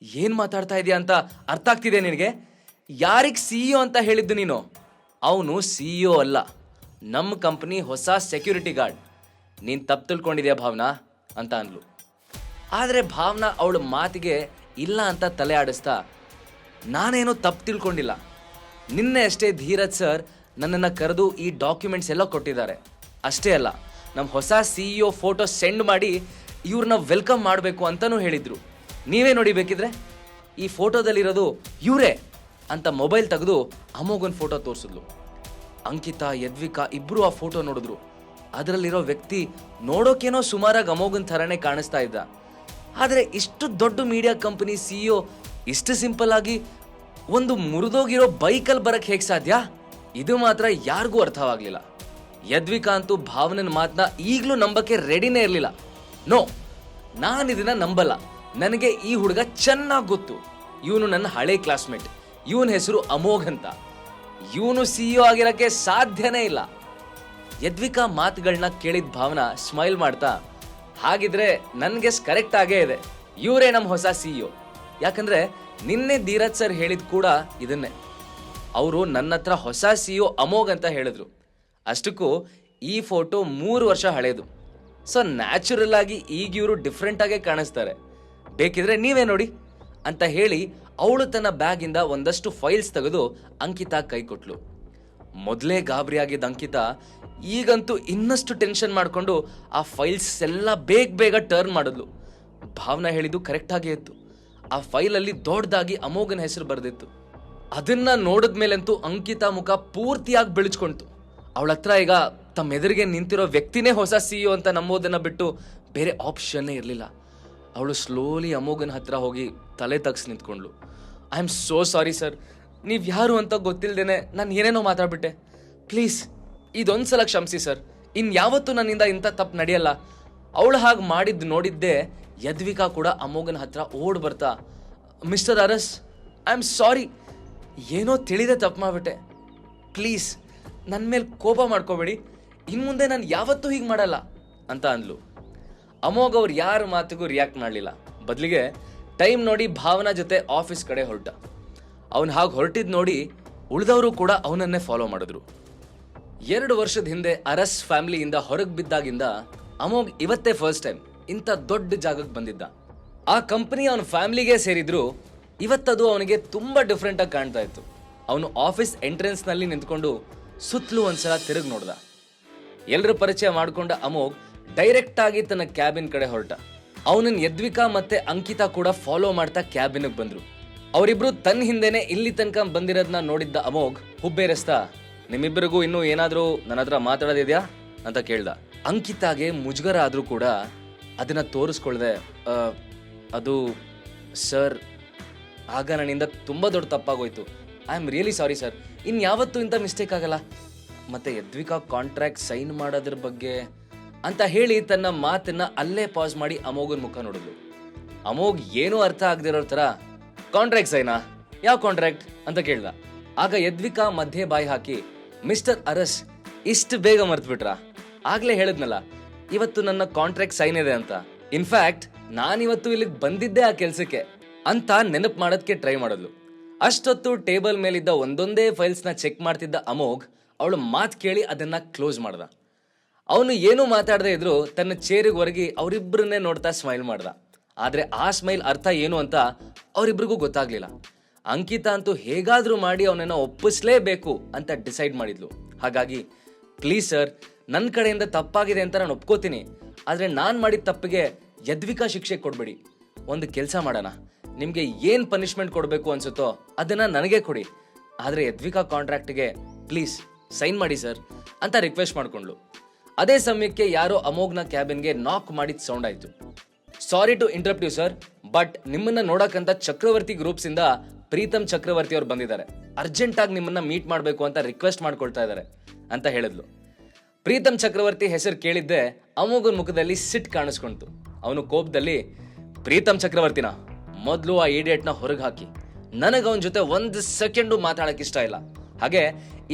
ಏನ್ ಮಾತಾಡ್ತಾ ಇದೀಯ ಅಂತ ಅರ್ಥ ಆಗ್ತಿದೆ ನಿನಗೆ? ಯಾರಿಗೆ CEO ಅಂತ ಹೇಳಿದ್ದು ನೀನು? ಅವನು CEO ಅಲ್ಲ, ನಮ್ಮ ಕಂಪ್ನಿ ಹೊಸ ಸೆಕ್ಯೂರಿಟಿ ಗಾರ್ಡ್. ನೀನು ತಪ್ಪು ತಿಳ್ಕೊಂಡಿದ್ಯಾ ಭಾವನಾ ಅಂತ ಅಂದ್ಲು. ಆದರೆ ಭಾವನಾ ಅವಳ ಮಾತಿಗೆ ಇಲ್ಲ ಅಂತ ತಲೆ ಆಡಿಸ್ತಾ, ನಾನೇನೋ ತಪ್ಪು ತಿಳ್ಕೊಂಡಿಲ್ಲ, ನಿನ್ನೆ ಅಷ್ಟೇ ಧೀರಜ್ ಸರ್ ನನ್ನನ್ನು ಕರೆದು ಈ ಡಾಕ್ಯುಮೆಂಟ್ಸ್ ಎಲ್ಲ ಕೊಟ್ಟಿದ್ದಾರೆ. ಅಷ್ಟೇ ಅಲ್ಲ, ನಮ್ಮ ಹೊಸ CEO ಫೋಟೋ ಸೆಂಡ್ ಮಾಡಿ ಇವ್ರನ್ನ ವೆಲ್ಕಮ್ ಮಾಡಬೇಕು ಅಂತಲೂ ಹೇಳಿದರು. ನೀವೇ ನೋಡಿ ಬೇಕಿದ್ರೆ, ಈ ಫೋಟೋದಲ್ಲಿರೋದು ಇವರೇ ಅಂತ ಮೊಬೈಲ್ ತೆಗೆದು ಅಮೋಘನ್ ಫೋಟೋ ತೋರಿಸಿದ್ಲು. ಅಂಕಿತಾ, ಯದ್ವಿಕಾ ಇಬ್ಬರು ಆ ಫೋಟೋ ನೋಡಿದ್ರು. ಅದರಲ್ಲಿರೋ ವ್ಯಕ್ತಿ ನೋಡೋಕೇನೋ ಸುಮಾರಾಗಿ ಅಮೋಘನ್ ಥರನೇ ಕಾಣಿಸ್ತಾ ಇದ್ದ. ಆದರೆ ಇಷ್ಟು ದೊಡ್ಡ ಮೀಡಿಯಾ ಕಂಪನಿ CEO ಇಷ್ಟು ಸಿಂಪಲ್ ಆಗಿ ಒಂದು ಮುರಿದೋಗಿರೋ ಬೈಕಲ್ಲಿ ಬರಕ್ಕೆ ಹೇಗೆ ಸಾಧ್ಯ? ಇದು ಮಾತ್ರ ಯಾರಿಗೂ ಅರ್ಥವಾಗಲಿಲ್ಲ. ಯದ್ವಿಕಾ ಅಂತೂ ಭಾವನನ ಮಾತನ್ನ ಈಗಲೂ ನಂಬಕ್ಕೆ ರೆಡಿನೇ ಇರಲಿಲ್ಲ. ನೋ, ನಾನು ಇದನ್ನ ನಂಬಲ್ಲ. ನನಗೆ ಈ ಹುಡುಗ ಚೆನ್ನಾಗಿ ಗೊತ್ತು. ಇವನು ನನ್ನ ಹಳೆ ಕ್ಲಾಸ್ಮೇಟ್. ಇವನ ಹೆಸರು ಅಮೋಘ್ ಅಂತ. ಇವನು CEO ಆಗಿರೋಕ್ಕೆ ಸಾಧ್ಯನೇ ಇಲ್ಲ. ಯದ್ವಿಕಾ ಮಾತುಗಳನ್ನ ಕೇಳಿದ ಭಾವನಾ ಸ್ಮೈಲ್ ಮಾಡ್ತಾ, ಹಾಗಿದ್ರೆ ನನ್ನ ಗೆಸ್ ಕರೆಕ್ಟ್ ಆಗೇ ಇದೆ, ಇವರೇ ನಮ್ಮ ಹೊಸ CEO. ಯಾಕಂದ್ರೆ ನಿನ್ನೆ ಧೀರಜ್ ಸರ್ ಹೇಳಿದ್ ಕೂಡ ಇದನ್ನೇ. ಅವರು ನನ್ನ ಹತ್ರ ಹೊಸ CEO ಅಮೋಘ್ ಅಂತ ಹೇಳಿದ್ರು. ಅಷ್ಟಕ್ಕೂ ಈ ಫೋಟೋ 3 ವರ್ಷ ಹಳೇದು. ಸೊ ನ್ಯಾಚುರಲ್ ಆಗಿ ಈಗ ಇವರು ಡಿಫ್ರೆಂಟ್ ಆಗೇ ಕಾಣಿಸ್ತಾರೆ. ಬೇಕಿದ್ರೆ ನೀವೇ ನೋಡಿ ಅಂತ ಹೇಳಿ ಅವಳು ತನ್ನ ಬ್ಯಾಗಿಂದ ಒಂದಷ್ಟು ಫೈಲ್ಸ್ ತೆಗೆದು ಅಂಕಿತಾ ಕೈ ಕೊಟ್ಲು. ಮೊದಲೇ ಗಾಬರಿಯಾಗಿದ್ದ ಅಂಕಿತಾ ಈಗಂತೂ ಇನ್ನಷ್ಟು ಟೆನ್ಷನ್ ಮಾಡಿಕೊಂಡು ಆ ಫೈಲ್ಸ್ ಎಲ್ಲ ಬೇಗ ಟರ್ನ್ ಮಾಡಿದ್ಲು. ಭಾವನಾ ಹೇಳಿದ್ದು ಕರೆಕ್ಟ್ ಆಗೇ ಇತ್ತು. ಆ ಫೈಲಲ್ಲಿ ದೊಡ್ಡದಾಗಿ ಅಮೋಘನ ಹೆಸರು ಬರೆದಿತ್ತು. ಅದನ್ನ ನೋಡಿದ್ಮೇಲಂತೂ ಅಂಕಿತಾ ಮುಖ ಪೂರ್ತಿಯಾಗಿ ಬೆಳಚ್ಕೊಂತು. ಅವಳ ಹತ್ರ ಈಗ ತಮ್ಮ ಎದುರಿಗೆ ನಿಂತಿರೋ ವ್ಯಕ್ತಿನೇ ಹೊಸ CEO ಅಂತ ನಂಬೋದನ್ನ ಬಿಟ್ಟು ಬೇರೆ ಆಪ್ಷನ್ನೇ ಇರಲಿಲ್ಲ. ಅವಳು ಸ್ಲೋಲಿ ಅಮೋಘನ ಹತ್ರ ಹೋಗಿ ತಲೆ ತಗ್ಸಿ ನಿಂತ್ಕೊಂಡ್ಲು. I am so sorry sir, ನೀವು ಯಾರು ಅಂತ ಗೊತ್ತಿಲ್ಲದೇನೆ ನಾನು ಏನೇನೋ ಮಾತಾಡ್ಬಿಟ್ಟೆ. ಪ್ಲೀಸ್ ಇದೊಂದ್ಸಲ ಕ್ಷಮಿಸಿ ಸರ್, ಇನ್ಯಾವತ್ತೂ ನನ್ನಿಂದ ಇಂಥ ತಪ್ಪು ನಡೆಯಲ್ಲ. ಅವಳು ಹಾಗೆ ಮಾಡಿದ್ದು ನೋಡಿದ್ದೆ ಯದ್ವಿಕಾ ಕೂಡ ಅಮೋಘನ ಹತ್ರ ಓಡ್ ಬರ್ತಾ, mister Aras, I am sorry, ಏನೋ ತಿಳಿದೆ ತಪ್ಪು ಮಾಡಿಬಿಟ್ಟೆ. ಪ್ಲೀಸ್ ನನ್ನ ಮೇಲೆ ಕೋಪ ಮಾಡ್ಕೋಬೇಡಿ, ಇನ್ನು ಮುಂದೆ ನಾನು ಯಾವತ್ತೂ ಹೀಗೆ ಮಾಡಲ್ಲ ಅಂತ ಅಂದ್ಲು. ಅಮೋಘ್ ಅವ್ರು ಯಾರ ಮಾತಿಗೂ ರಿಯಾಕ್ಟ್ ಮಾಡಲಿಲ್ಲ. ಬದಲಿಗೆ ಟೈಮ್ ನೋಡಿ ಭಾವನಾ ಜೊತೆ ಆಫೀಸ್ ಕಡೆ ಹೊರಟ. ಅವನು ಹಾಗೆ ಹೊರಟಿದ್ ನೋಡಿ ಉಳಿದವರು ಕೂಡ ಅವನನ್ನೇ ಫಾಲೋ ಮಾಡಿದ್ರು. 2 ವರ್ಷದ ಹಿಂದೆ ಅರಸ್ ಫ್ಯಾಮಿಲಿಯಿಂದ ಹೊರಗೆ ಬಿದ್ದಾಗಿಂದ ಅಮೋಘ್ ಇವತ್ತೇ ಫಸ್ಟ್ ಟೈಮ್ ಇಂಥ ದೊಡ್ಡ ಜಾಗಕ್ಕೆ ಬಂದಿದ್ದ. ಆ ಕಂಪನಿ ಅವನ ಫ್ಯಾಮಿಲಿಗೆ ಸೇರಿದ್ರು ಇವತ್ತದು ಅವನಿಗೆ ತುಂಬಾ ಡಿಫ್ರೆಂಟ್ ಆಗಿ ಕಾಣ್ತಾ ಇತ್ತು. ಅವನು ಆಫೀಸ್ ಎಂಟ್ರೆನ್ಸ್ ನಲ್ಲಿ ನಿಂತ್ಕೊಂಡು ಸುತ್ತಲೂ ಒಂದ್ಸಲ ತಿರುಗಿ ನೋಡ್ದ. ಎಲ್ಲರ ಪರಿಚಯ ಮಾಡ್ಕೊಂಡ ಅಮೋಘ್ ಡೈರೆಕ್ಟ್ ಆಗಿ ತನ್ನ ಕ್ಯಾಬಿನ್ ಕಡೆ ಹೊರಟ. ಅವನನ್ನ ಯದ್ವಿಕಾ ಮತ್ತೆ ಅಂಕಿತಾ ಕೂಡ ಫಾಲೋ ಮಾಡ್ತಾ ಕ್ಯಾಬಿನ್ಗೆ ಬಂದ್ರು. ಅವರಿಬ್ರು ತನ್ನ ಹಿಂದೆನೆ ಇಲ್ಲಿ ತನಕ ಬಂದಿರೋದನ್ನ ನೋಡಿದ್ದ ಅಮೋಘ್ ಹುಬ್ಬೇರಿಸ್ತಾ, ನಿಮ್ಮಿಬ್ಬರಿಗೂ ಇನ್ನೂ ಏನಾದರೂ ನನ್ನ ಹತ್ರ ಮಾತಾಡೋದಿದ್ಯಾ ಅಂತ ಕೇಳ್ದ. ಅಂಕಿತಾಗೆ ಮುಜುಗರ ಆದ್ರೂ ಕೂಡ ಅದನ್ನ ತೋರಿಸ್ಕೊಳ್ದೆ, ಅದು ಸರ್, ಆಗ ನನ್ನಿಂದ ತುಂಬಾ ದೊಡ್ಡ ತಪ್ಪಾಗೋಯ್ತು. I am really sorry sir, ಇನ್ಯಾವತ್ತೂ ಇಂಥ ಮಿಸ್ಟೇಕ್ ಆಗಲ್ಲ. ಮತ್ತೆ ಯದ್ವಿಕಾ ಕಾಂಟ್ರಾಕ್ಟ್ ಸೈನ್ ಮಾಡೋದ್ರ ಬಗ್ಗೆ ಅಂತ ಹೇಳಿ ತನ್ನ ಮಾತನ್ನ ಅಲ್ಲೇ ಪಾಸ್ ಮಾಡಿ ಅಮೋಘನ್ ಮುಖ ನೋಡಿದ್ಲು. ಅಮೋಘ್ ಏನೂ ಅರ್ಥ ಆಗದಿರೋ ಥರ, ಕಾಂಟ್ರಾಕ್ಟ್ ಸೈನಾ? ಯಾವ ಕಾಂಟ್ರಾಕ್ಟ್ ಅಂತ ಕೇಳ್ದ. ಆಗ ಯದ್ವಿಕಾ ಮಧ್ಯೆ ಬಾಯಿ ಹಾಕಿ, ಮಿಸ್ಟರ್ ಅರಸ್, ಇಷ್ಟು ಬೇಗ ಮರ್ತ್ಬಿಟ್ರಾ? ಆಗ್ಲೇ ಹೇಳಿದ್ನಲ್ಲ ಇವತ್ತು ನನ್ನ ಕಾಂಟ್ರಾಕ್ಟ್ ಸೈನ್ ಇದೆ ಅಂತ. ಇನ್ಫ್ಯಾಕ್ಟ್ ನಾನಿವತ್ತು ಇಲ್ಲಿಗೆ ಬಂದಿದ್ದೆ ಆ ಕೆಲ್ಸಕ್ಕೆ ಅಂತ ನೆನಪು ಮಾಡೋದಕ್ಕೆ ಟ್ರೈ ಮಾಡಿದ್ಲು. ಅಷ್ಟೊತ್ತು ಟೇಬಲ್ ಮೇಲಿದ್ದ ಒಂದೊಂದೇ ಫೈಲ್ಸ್ನ ಚೆಕ್ ಮಾಡ್ತಿದ್ದ ಅಮೋಘ್ ಅವಳು ಮಾತು ಕೇಳಿ ಅದನ್ನ ಕ್ಲೋಸ್ ಮಾಡ್ದ. ಅವನು ಏನೂ ಮಾತಾಡದೇ ಇದ್ರು ತನ್ನ ಚೇರಿಗೆ ಹೊರಗಿ ಅವರಿಬ್ಬರನ್ನೇ ನೋಡ್ತಾ ಸ್ಮೈಲ್ ಮಾಡ್ದ. ಆದ್ರೆ ಆ ಸ್ಮೈಲ್ ಅರ್ಥ ಏನು ಅಂತ ಅವರಿಬ್ರಿಗೂ ಗೊತ್ತಾಗ್ಲಿಲ್ಲ. ಅಂಕಿತಾ ಅಂತೂ ಹೇಗಾದ್ರೂ ಮಾಡಿ ಅವನನ್ನ ಒಪ್ಪಿಸ್ಲೇಬೇಕು ಅಂತ ಡಿಸೈಡ್ ಮಾಡಿದ್ಲು. ಹಾಗಾಗಿ ಪ್ಲೀಸ್ ಸರ್, ನನ್ನ ಕಡೆಯಿಂದ ತಪ್ಪಾಗಿದೆ ಅಂತ ನಾನು ಒಪ್ಕೋತೀನಿ, ಆದ್ರೆ ನಾನು ಮಾಡಿದ ತಪ್ಪಿಗೆ ಯದ್ವಿಕಾ ಶಿಕ್ಷೆ ಕೊಡ್ಬೇಡಿ. ಒಂದು ಕೆಲಸ ಮಾಡೋಣ, ನಿಮ್ಗೆ ಏನ್ ಪನಿಷ್ಮೆಂಟ್ ಕೊಡಬೇಕು ಅನ್ಸುತ್ತೋ ಅದನ್ನ ನನಗೆ ಕೊಡಿ, ಆದ್ರೆ ಯದ್ವಿಕಾ ಕಾಂಟ್ರಾಕ್ಟ್ಗೆ ಪ್ಲೀಸ್ ಸೈನ್ ಮಾಡಿ ಸರ್ ಅಂತ ರಿಕ್ವೆಸ್ಟ್ ಮಾಡ್ಕೊಂಡ್ಲು. ಅದೇ ಸಮಯಕ್ಕೆ ಯಾರೋ ಅಮೋಘ್ನ ಕ್ಯಾಬಿನ್ಗೆ ನಾಕ್ ಮಾಡಿದ ಸೌಂಡ್ ಆಯ್ತು. Sorry to interrupt you sir, but ನಿಮ್ಮನ್ನ ನೋಡಕ್ಕಂತ ಚಕ್ರವರ್ತಿ ಗ್ರೂಪ್ಸ್ ಇಂದ ಪ್ರೀತಮ್ ಚಕ್ರವರ್ತಿ ಅವ್ರು ಬಂದಿದ್ದಾರೆ. ಅರ್ಜೆಂಟ್ ಆಗಿ ನಿಮ್ಮನ್ನ ಮೀಟ್ ಮಾಡಬೇಕು ಅಂತ ರಿಕ್ವೆಸ್ಟ್ ಮಾಡ್ಕೊಳ್ತಾ ಇದ್ದಾರೆ ಅಂತ ಹೇಳಿದ್ಲು. ಪ್ರೀತಮ್ ಚಕ್ರವರ್ತಿ ಹೆಸರು ಕೇಳಿದ್ದೆ ಅಮೋಘನ್ ಮುಖದಲ್ಲಿ ಸಿಟ್ ಕಾಣಿಸ್ಕೊಂತು. ಅವನು ಕೋಪದಲ್ಲಿ, ಪ್ರೀತಮ್ ಚಕ್ರವರ್ತಿನ ಮೊದಲು ಆ ಇಡಿಯಟ್ನ ಹೊರಗೆ ಹಾಕಿ, ನನಗೆ ಅವನ ಜೊತೆ 1 ಸೆಕೆಂಡು ಮಾತಾಡಕ್ ಇಷ್ಟ ಇಲ್ಲ. ಹಾಗೆ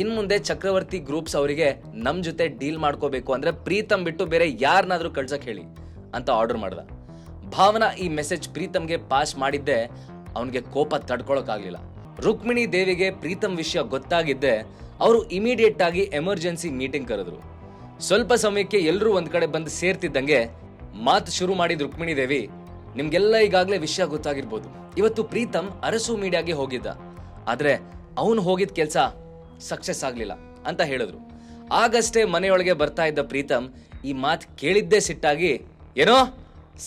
ಇನ್ ಮುಂದೆ ಚಕ್ರವರ್ತಿ ಗ್ರೂಪ್ಸ್ ಅವರಿಗೆ ನಮ್ ಜೊತೆ ಡೀಲ್ ಮಾಡ್ಕೋಬೇಕು ಅಂದ್ರೆ ಪ್ರೀತಮ್ ಬಿಟ್ಟು ಬೇರೆ ಯಾರನ್ನಾದ್ರೂ ಕಳ್ಸಕ್ ಹೇಳಿ ಅಂತ ಆರ್ಡರ್ ಮಾಡ್ದ. ಭಾವನಾ ಈ ಮೆಸೇಜ್ ಪ್ರೀತಮ್ಗೆ ಪಾಸ್ ಮಾಡಿದ್ದೆ ಅವನಿಗೆ ಕೋಪ ತಡ್ಕೊಳಕ್ಕಾಗ್ಲಿಲ್ಲ. ರುಕ್ಮಿಣಿ ದೇವಿಗೆ ಪ್ರೀತಮ್ ವಿಷಯ ಗೊತ್ತಾಗಿದ್ದೆ ಅವರು ಇಮಿಡಿಯೇಟ್ ಆಗಿ ಎಮರ್ಜೆನ್ಸಿ ಮೀಟಿಂಗ್ ಕರೆದ್ರು. ಸ್ವಲ್ಪ ಸಮಯಕ್ಕೆ ಎಲ್ಲರೂ ಒಂದ್ ಕಡೆ ಬಂದು ಸೇರ್ತಿದ್ದಂಗೆ ಮಾತು ಶುರು ಮಾಡಿದ ರುಕ್ಮಿಣಿ ದೇವಿ, ನಿಮ್ಗೆಲ್ಲ ಈಗಾಗಲೇ ವಿಷಯ ಗೊತ್ತಾಗಿರ್ಬೋದು, ಇವತ್ತು ಪ್ರೀತಮ್ ಅರಸು ಮೀಡಿಯಾಗೆ ಹೋಗಿದ್ದ, ಆದ್ರೆ ಅವನು ಹೋಗಿದ್ ಕೆಲ್ಸ ಸಕ್ಸಸ್ ಆಗ್ಲಿಲ್ಲ ಅಂತ ಹೇಳಿದ್ರು. ಆಗಷ್ಟೇ ಮನೆಯೊಳಗೆ ಬರ್ತಾ ಇದ್ದ ಪ್ರೀತಮ್ ಈ ಮಾತು ಕೇಳಿದ್ದೇ ಸಿಟ್ಟಾಗಿ, ಏನೋ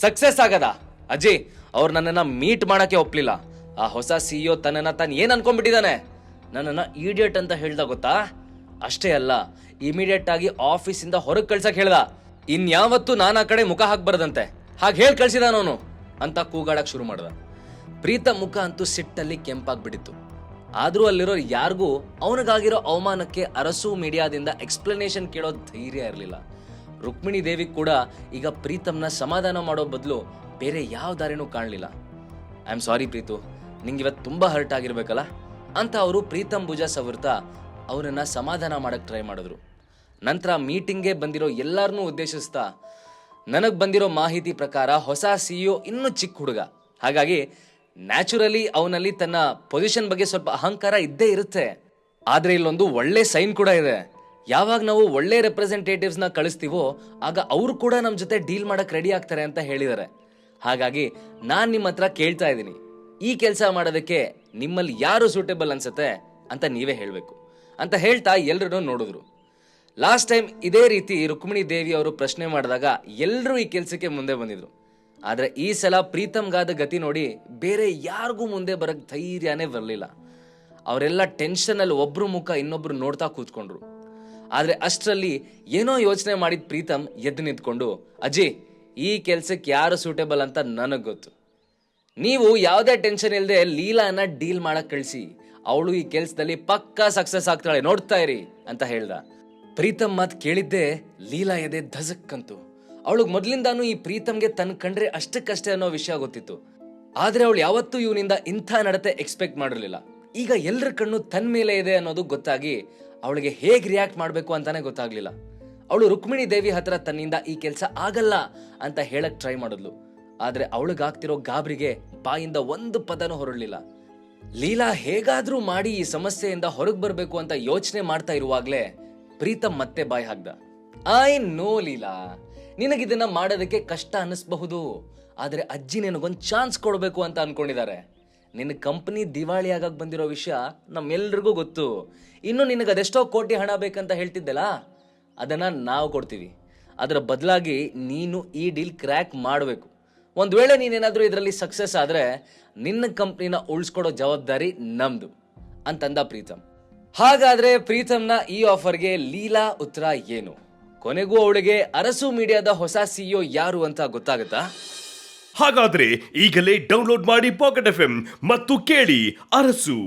ಸಕ್ಸಸ್ ಆಗದ ಅಜ್ಜಿ, ಅವ್ರು ನನ್ನನ್ನ ಮೀಟ್ ಮಾಡಕ್ಕೆ ಒಪ್ಲಿಲ್ಲ. ಆ ಹೊಸ ಸಿಇಒ ತನ್ನನ್ನ ತಾನು ಏನ್ ಅನ್ಕೊಂಡ್ಬಿಟ್ಟಿದ್ದಾನೆ, ನನ್ನನ್ನ ಈಡಿಯಟ್ ಅಂತ ಹೇಳ್ದ ಗೊತ್ತಾ? ಅಷ್ಟೇ ಅಲ್ಲ, ಇಮಿಡಿಯೇಟ್ ಆಗಿ ಆಫೀಸಿಂದ ಹೊರಗೆ ಕಳ್ಸಕ್ ಹೇಳ್ದ. ಇನ್ಯಾವತ್ತೂ ನಾನು ಆ ಕಡೆ ಮುಖ ಹಾಕ್ಬಾರ್ದಂತೆ, ಹಾಗೆ ಹೇಳಿ ಕಳ್ಸಿದಾನವನು ಅಂತ ಕೂಗಾಡಕ್ ಶುರು ಮಾಡ್ದ. ಪ್ರೀತಮ್ ಮುಖ ಅಂತೂ ಸಿಟ್ಟಲ್ಲಿ ಕೆಂಪಾಗ್ಬಿಟ್ಟಿತ್ತು. ಆದ್ರೂ ಅಲ್ಲಿರೋ ಯಾರಿಗೂ ಅವನಿಗಾಗಿರೋ ಅವಮಾನಕ್ಕೆ ಅರಸು ಮೀಡಿಯಾದಿಂದ ಎಕ್ಸ್ಪ್ಲನೇಷನ್ ಕೇಳೋ ಧೈರ್ಯ ಇರಲಿಲ್ಲ. ರುಕ್ಮಿಣಿ ದೇವಿ ಕೂಡ ಈಗ ಪ್ರೀತಮ್ನ ಸಮಾಧಾನ ಮಾಡೋ ಬದಲು ಬೇರೆ ಯಾವ ದಾರಿನೂ ಕಾಣಲಿಲ್ಲ. ಐ ಆಮ್ ಸಾರಿ ಪ್ರೀತು, ನಿಂಗೆ ಇವತ್ತು ತುಂಬಾ ಹರ್ಟ್ ಆಗಿರ್ಬೇಕಲ್ಲ ಅಂತ ಅವರು ಪ್ರೀತಮ್ ಭುಜ ಸವರ್ತಾ ಅವರನ್ನ ಸಮಾಧಾನ ಮಾಡಕ್ ಟ್ರೈ ಮಾಡಿದ್ರು. ನಂತರ ಮೀಟಿಂಗ್ಗೆ ಬಂದಿರೋ ಎಲ್ಲಾರನ್ನೂ ಉದ್ದೇಶಿಸ್ತಾ, ನನಗ್ ಬಂದಿರೋ ಮಾಹಿತಿ ಪ್ರಕಾರ ಹೊಸ ಸಿಇಒ ಇನ್ನೂ ಚಿಕ್ಕ ಹುಡುಗ, ಹಾಗಾಗಿ ನ್ಯಾಚುರಲಿ ಅವನಲ್ಲಿ ತನ್ನ ಪೊಸಿಷನ್ ಬಗ್ಗೆ ಸ್ವಲ್ಪ ಅಹಂಕಾರ ಇದ್ದೇ ಇರುತ್ತೆ. ಆದ್ರೆ ಇಲ್ಲೊಂದು ಒಳ್ಳೆ ಸೈನ್ ಕೂಡ ಇದೆ. ಯಾವಾಗ ನಾವು ಒಳ್ಳೆ ರೆಪ್ರೆಸೆಂಟೇಟಿವ್ಸ್ ನ ಕಳಿಸ್ತೀವೋ ಆಗ ಅವರು ಕೂಡ ನಮ್ಮ ಜೊತೆ ಡೀಲ್ ಮಾಡಕ್ ರೆಡಿ ಆಗ್ತಾರೆ ಅಂತ ಹೇಳಿದ್ದಾರೆ. ಹಾಗಾಗಿ ನಾನ್ ನಿಮ್ಮ ಹತ್ರ ಕೇಳ್ತಾ ಇದ್ದೀನಿ, ಈ ಕೆಲಸ ಮಾಡೋದಕ್ಕೆ ನಿಮ್ಮಲ್ಲಿ ಯಾರು ಸೂಟೇಬಲ್ ಅನ್ಸುತ್ತೆ ಅಂತ ನೀವೇ ಹೇಳ್ಬೇಕು ಅಂತ ಹೇಳ್ತಾ ಎಲ್ರನ್ನೂ ನೋಡಿದ್ರು. ಲಾಸ್ಟ್ ಟೈಮ್ ಇದೇ ರೀತಿ ರುಕ್ಮಿಣಿ ದೇವಿ ಅವರು ಪ್ರಶ್ನೆ ಮಾಡಿದಾಗ ಎಲ್ಲರೂ ಈ ಕೆಲಸಕ್ಕೆ ಮುಂದೆ ಬಂದಿದ್ರು. ಆದ್ರೆ ಈ ಸಲ ಪ್ರೀತಮ್ಗಾದ ಗತಿ ನೋಡಿ ಬೇರೆ ಯಾರಿಗೂ ಮುಂದೆ ಬರಕ್ ಧೈರ್ಯನೇ ಬರಲಿಲ್ಲ. ಅವರೆಲ್ಲ ಟೆನ್ಷನ್ ಅಲ್ಲಿ ಒಬ್ರು ಮುಖ ಇನ್ನೊಬ್ರು ನೋಡ್ತಾ ಕೂತ್ಕೊಂಡ್ರು. ಆದ್ರೆ ಅಷ್ಟರಲ್ಲಿ ಏನೋ ಯೋಚನೆ ಮಾಡಿದ ಪ್ರೀತಮ್ ಎದ್ದು ನಿಂತ್ಕೊಂಡು, ಅಜ್ಜಿ, ಈ ಕೆಲ್ಸಕ್ಕೆ ಯಾರು ಸೂಟೇಬಲ್ ಅಂತ ನನಗ್ ಗೊತ್ತು. ನೀವು ಯಾವುದೇ ಟೆನ್ಷನ್ ಇಲ್ಲದೆ ಲೀಲಾನ ಡೀಲ್ ಮಾಡಕ್ ಕಳಿಸಿ, ಅವಳು ಈ ಕೆಲ್ಸದಲ್ಲಿ ಪಕ್ಕಾ ಸಕ್ಸಸ್ ಆಗ್ತಾಳೆ, ನೋಡ್ತಾ ಇರಿ ಅಂತ ಹೇಳ್ದ. ಪ್ರೀತಮ್ ಮಾತ್ ಕೇಳಿದ್ದೆ ಲೀಲಾ ಎದೆ ಧಸಕ್ಕಂತು. ಅವಳಿಗೆ ಮೊದ್ಲಿಂದಾನು ಈ ಪ್ರೀತಮ್ಗೆ ತನ್ ಕಂಡ್ರೆ ಅಷ್ಟಕ್ಕಷ್ಟೇ ಅನ್ನೋ ವಿಷಯ ಗೊತ್ತಿತ್ತು. ಆದ್ರೆ ಅವಳು ಯಾವತ್ತೂ ಇವನಿಂದ ಇಂಥ ನಡತೆ ಎಕ್ಸ್ಪೆಕ್ಟ್ ಮಾಡಿರ್ಲಿಲ್ಲ. ಈಗ ಎಲ್ಲರ ಕಣ್ಣು ತನ್ ಮೇಲೆ ಇದೆ ಅನ್ನೋದು ಗೊತ್ತಾಗಿ ಅವಳಿಗೆ ಹೇಗ್ ರಿಯಾಕ್ಟ್ ಮಾಡ್ಬೇಕು ಅಂತಾನೆ ಗೊತ್ತಾಗ್ಲಿಲ್ಲ. ಅವಳು ರುಕ್ಮಿಣಿ ದೇವಿ ಹತ್ರ ತನ್ನಿಂದ ಈ ಕೆಲ್ಸ ಆಗಲ್ಲ ಅಂತ ಹೇಳಕ್ ಟ್ರೈ ಮಾಡಿದ್ಲು. ಆದ್ರೆ ಅವಳಿಗಾಗ್ತಿರೋ ಗಾಬರಿಗೆ ಬಾಯಿಂದ ಒಂದು ಪದನೂ ಹೊರಡ್ಲಿಲ್ಲ. ಲೀಲಾ ಹೇಗಾದ್ರೂ ಮಾಡಿ ಈ ಸಮಸ್ಯೆಯಿಂದ ಹೊರಗ್ ಬರ್ಬೇಕು ಅಂತ ಯೋಚನೆ ಮಾಡ್ತಾ ಇರುವಾಗ್ಲೇ ಪ್ರೀತಮ್ ಮತ್ತೆ ಬಾಯ್ ಹಾಕ್ದ. ಐ ನೋ ಲೀಲಾ, ನಿನಗಿದನ್ನ ಮಾಡೋದಕ್ಕೆ ಕಷ್ಟ ಅನ್ನಿಸ್ಬಹುದು, ಆದ್ರೆ ಅಜ್ಜಿ ನಿನಗೊಂದ್ ಚಾನ್ಸ್ ಕೊಡ್ಬೇಕು ಅಂತ ಅನ್ಕೊಂಡಿದ್ದಾರೆ. ನಿನ್ನ ಕಂಪನಿ ದಿವಾಳಿ ಆಗಕ್ ಬಂದಿರೋ ವಿಷಯ ನಮ್ಮೆಲ್ರಿಗೂ ಗೊತ್ತು. ಇನ್ನು ನಿನಗೆ ಅದೆಷ್ಟೋ ಕೋಟಿ ಹಣ ಬೇಕಂತ ಹೇಳ್ತಿದ್ದಲ್ಲ, ಅದನ್ನ ನಾವು ಕೊಡ್ತೀವಿ. ಅದರ ಬದಲಾಗಿ ನೀನು ಈ ಡೀಲ್ ಕ್ರ್ಯಾಕ್ ಮಾಡಬೇಕು. ಒಂದ್ ವೇಳೆ ನೀನೇನಾದ್ರೂ ಇದರಲ್ಲಿ ಸಕ್ಸಸ್ ಆದ್ರೆ ನಿನ್ನ ಕಂಪ್ನಿನ ಉಳಿಸ್ಕೊಡೋ ಜವಾಬ್ದಾರಿ ನಮ್ದು ಅಂತಂದ ಪ್ರೀತಮ್. ಹಾಗಾದ್ರೆ ಪ್ರೀತಮ್ನ ಈ ಆಫರ್ಗೆ ಲೀಲಾ ಉತ್ತರ ಏನು? ಕೊನೆಗೂ ಅವಳಿಗೆ ಅರಸು ಮೀಡಿಯಾದ ಹೊಸ ಸಿಇಒ ಯಾರು ಅಂತ ಗೊತ್ತಾಗುತ್ತಾ? ಹಾಗಾದ್ರೆ ಈಗಲೇ ಡೌನ್ಲೋಡ್ ಮಾಡಿ ಪಾಕೆಟ್ FM ಮತ್ತು ಕೇಳಿ ಅರಸು.